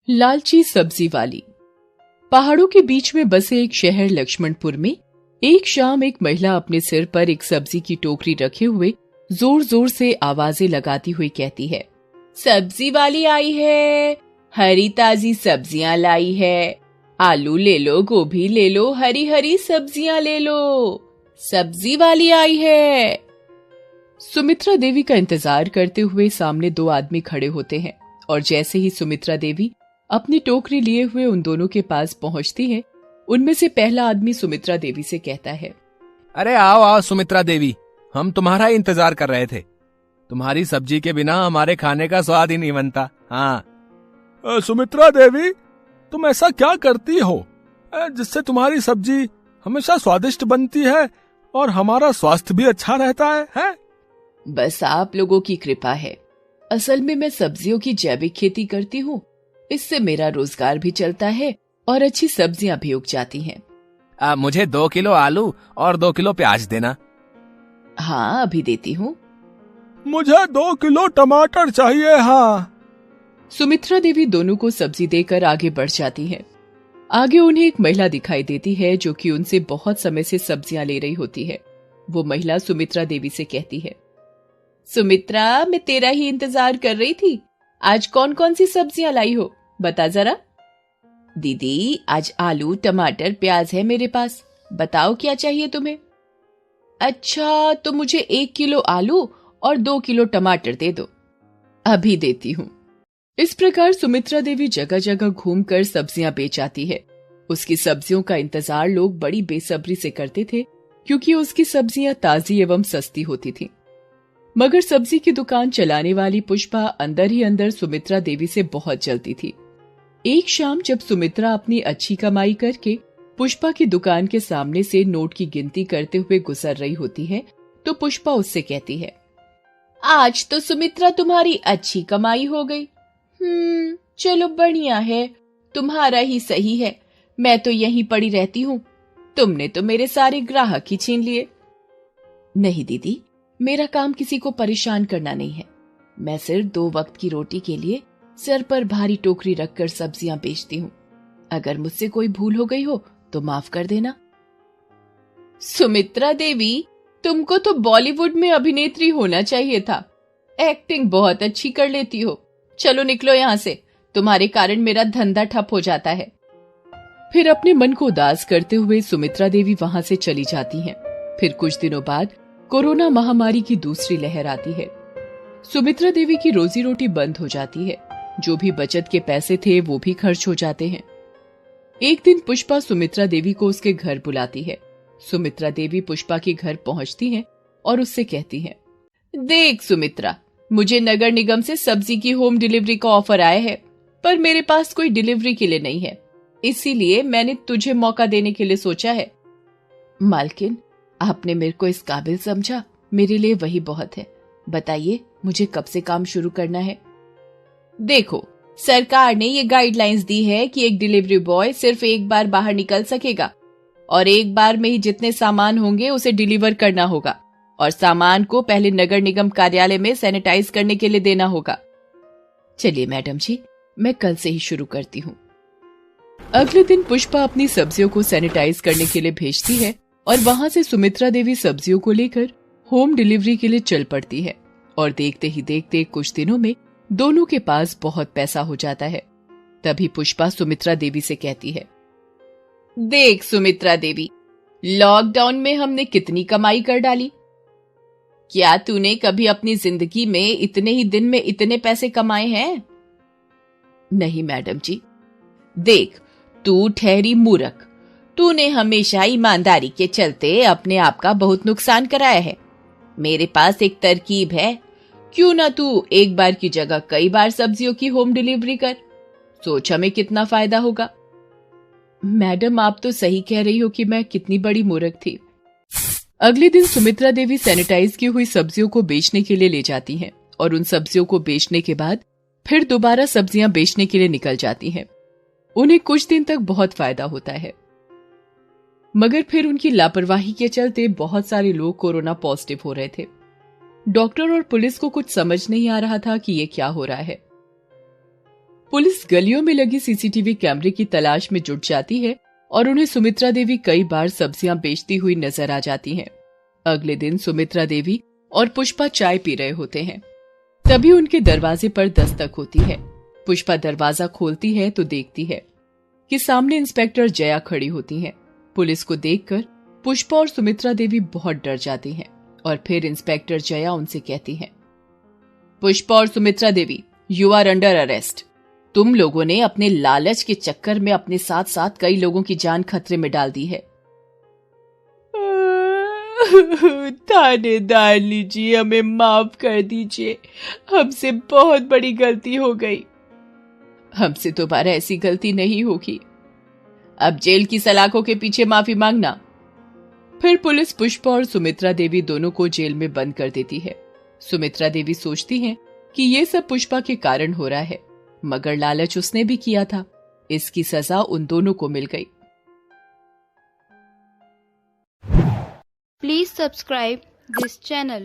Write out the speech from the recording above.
लालची सब्जी वाली। पहाड़ों के बीच में बसे एक शहर लक्ष्मणपुर में एक शाम एक महिला अपने सिर पर एक सब्जी की टोकरी रखे हुए जोर जोर से आवाजें लगाती हुई कहती है, सब्जी वाली आई है, हरी ताजी सब्जियां लाई है, आलू ले लो, गोभी ले लो, हरी हरी सब्जियां ले लो, सब्जी वाली आई है। सुमित्रा देवी का इंतजार करते हुए सामने दो आदमी खड़े होते हैं और जैसे ही सुमित्रा देवी अपनी टोकरी लिए हुए उन दोनों के पास पहुंचती है, उनमें से पहला आदमी सुमित्रा देवी से कहता है, अरे आओ आओ सुमित्रा देवी, हम तुम्हारा इंतजार कर रहे थे। तुम्हारी सब्जी के बिना हमारे खाने का स्वाद ही नहीं बनता। हाँ सुमित्रा देवी, तुम ऐसा क्या करती हो जिससे तुम्हारी सब्जी हमेशा स्वादिष्ट बनती है और हमारा स्वास्थ्य भी अच्छा रहता है? बस आप लोगों की कृपा है। असल में मैं सब्जियों की जैविक खेती करती हूँ, इससे मेरा रोजगार भी चलता है और अच्छी सब्जियां भी उग जाती हैं। मुझे 2 किलो आलू और 2 किलो प्याज देना। हाँ अभी देती हूँ। मुझे 2 किलो टमाटर चाहिए। हाँ। सुमित्रा देवी दोनों को सब्जी देकर आगे बढ़ जाती है। आगे उन्हें एक महिला दिखाई देती है जो कि उनसे बहुत समय से सब्जियां ले रही होती है। वो महिला सुमित्रा देवी से कहती है, सुमित्रा, मैं तेरा ही इंतजार कर रही थी। आज कौन कौन सी सब्जियां लाई हो, बता जरा। दीदी, आज आलू, टमाटर, प्याज है मेरे पास, बताओ क्या चाहिए तुम्हें। अच्छा, तो मुझे 1 किलो आलू और 2 किलो टमाटर दे दो। अभी देती हूँ। इस प्रकार सुमित्रा देवी जगह जगह घूमकर सब्जियां बेच आती है। उसकी सब्जियों का इंतजार लोग बड़ी बेसब्री से करते थे क्योंकि उसकी सब्जियां ताजी एवं सस्ती होती थीं। मगर सब्जी की दुकान चलाने वाली पुष्पा अंदर ही अंदर सुमित्रा देवी से बहुत जलती थी। एक शाम जब सुमित्रा अपनी अच्छी कमाई करके पुष्पा की दुकान के सामने से नोट की गिनती करते हुए गुजर रही होती है तो पुष्पा उससे कहती है, आज तो सुमित्रा तुम्हारी अच्छी कमाई हो गई। चलो बढ़िया है, तुम्हारा ही सही है। मैं तो यहीं पड़ी रहती हूँ, तुमने तो मेरे सारे ग्राहक ही छीन लिए। नहीं दीदी, मेरा काम किसी को परेशान करना नहीं है। मैं सिर्फ 2 वक्त की रोटी के लिए सर पर भारी टोकरी रखकर सब्जियां बेचती हूँ। अगर मुझसे कोई भूल हो गई हो तो माफ कर देना। सुमित्रा देवी, तुमको तो बॉलीवुड में अभिनेत्री होना चाहिए था। एक्टिंग बहुत अच्छी कर लेती हो। चलो निकलो यहाँ से, तुम्हारे कारण मेरा धंधा ठप हो जाता है। फिर अपने मन को उदास करते हुए सुमित्रा देवी वहां से चली जाती हैं। फिर कुछ दिनों बाद कोरोना महामारी की दूसरी लहर आती है। सुमित्रा देवी की रोजी रोटी बंद हो जाती है। जो भी बचत के पैसे थे वो भी खर्च हो जाते हैं। एक दिन पुष्पा सुमित्रा देवी को उसके घर बुलाती है। सुमित्रा देवी पुष्पा के घर पहुंचती है और उससे कहती है, देख सुमित्रा, मुझे नगर निगम से सब्जी की होम डिलीवरी का ऑफर आया है, पर मेरे पास कोई डिलीवरी के लिए नहीं है, इसीलिए मैंने तुझे मौका देने के लिए सोचा है। मालकिन, आपने मेरे को इस काबिल समझा, मेरे लिए वही बहुत है। बताइए मुझे कब से काम शुरू करना है। देखो, सरकार ने ये गाइडलाइंस दी है कि एक डिलीवरी बॉय सिर्फ एक बार बाहर निकल सकेगा और एक बार में ही जितने सामान होंगे उसे डिलीवर करना होगा और सामान को पहले नगर निगम कार्यालय में सैनिटाइज करने के लिए देना होगा। चलिए मैडम जी, मैं कल से ही शुरू करती हूँ। अगले दिन पुष्पा अपनी सब्जियों को सैनिटाइज करने के लिए भेजती है और वहां से सुमित्रा देवी सब्जियों को लेकर होम डिलीवरी के लिए चल पड़ती है और देखते ही देखते कुछ दिनों में दोनों के पास बहुत पैसा हो जाता है। तभी पुष्पा सुमित्रा देवी से कहती है, देख सुमित्रा देवी, लॉकडाउन में हमने कितनी कमाई कर डाली। क्या तूने कभी अपनी जिंदगी में इतने ही दिन में इतने पैसे कमाए हैं? नहीं मैडम जी। देख, तू ठहरी मूर्ख, तूने हमेशा ईमानदारी के चलते अपने आप का बहुत नुकसान कराया है। मेरे पास एक तरकीब है, क्यों ना तू एक बार की जगह कई बार सब्जियों की होम डिलीवरी कर, सोच हमें कितना फायदा होगा। मैडम, आप तो सही कह रही हो कि मैं कितनी बड़ी मूर्ख थी। अगले दिन सुमित्रा देवी सैनिटाइज की हुई सब्जियों को बेचने के लिए ले जाती हैं और उन सब्जियों को बेचने के बाद फिर दोबारा सब्जियां बेचने के लिए निकल जाती हैं। उन्हें कुछ दिन तक बहुत फायदा होता है, मगर फिर उनकी लापरवाही के चलते बहुत सारे लोग कोरोना पॉजिटिव हो रहे थे। डॉक्टर और पुलिस को कुछ समझ नहीं आ रहा था कि ये क्या हो रहा है। पुलिस गलियों में लगी सीसीटीवी कैमरे की तलाश में जुट जाती है और उन्हें सुमित्रा देवी कई बार सब्जियां बेचती हुई नजर आ जाती हैं। अगले दिन सुमित्रा देवी और पुष्पा चाय पी रहे होते हैं। तभी उनके दरवाजे पर दस्तक होती है। पुष्पा दरवाजा खोलती है तो देखती है कि सामने इंस्पेक्टर जया खड़ी होती हैं। पुलिस को देखकर पुष्पा और सुमित्रा देवी बहुत डर जाती हैं और फिर इंस्पेक्टर जया उनसे कहती है, पुष्पा और सुमित्रा देवी, यू आर अंडर अरेस्ट। तुम लोगों ने अपने लालच के चक्कर में अपने साथ साथ कई लोगों की जान खतरे में डाल दी है। थानेदार लीजिए, हमें माफ कर दीजिए, हमसे बहुत बड़ी गलती हो गई। हमसे दोबारा ऐसी गलती नहीं होगी। अब जेल की सलाखों के पीछे माफी मांगना। फिर पुलिस पुष्पा और सुमित्रा देवी दोनों को जेल में बंद कर देती है। सुमित्रा देवी सोचती हैं कि ये सब पुष्पा के कारण हो रहा है, मगर लालच उसने भी किया था, इसकी सजा उन दोनों को मिल गई। Please subscribe this channel.